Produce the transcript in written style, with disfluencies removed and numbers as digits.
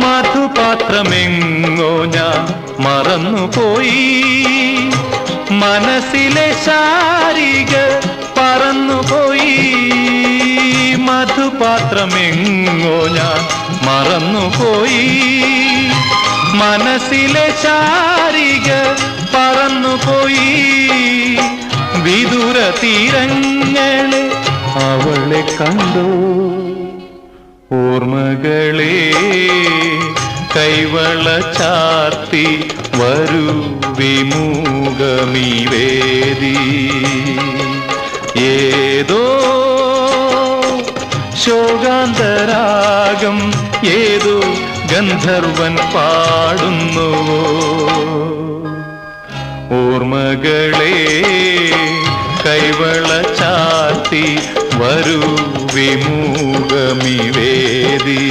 മധുപാത്രമെങ്ങോ ഞാൻ മറന്നുപോയി, മനസ്സിലെ ശാരിക പറന്നുപോയി. മധുപാത്രമെങ്ങോ ഞാൻ മറന്നുപോയി, മനസ്സിലെ ശാരിക പറന്നുപോയി. വിദൂര തീരങ്ങളെ അവളെ കണ്ടു, ഓർമ്മകളെ കൈവള ചാർത്തി വരൂ വിമുഖമീ വേദി. ഏതോ ശോകാന്തരാഗം ഏതോ ഗന്ധർവൻ പാടുന്നുവോ. ഓർമ്മകളെ കൈവള ചാർത്തി വരൂ വിമുഖമീ വേദി.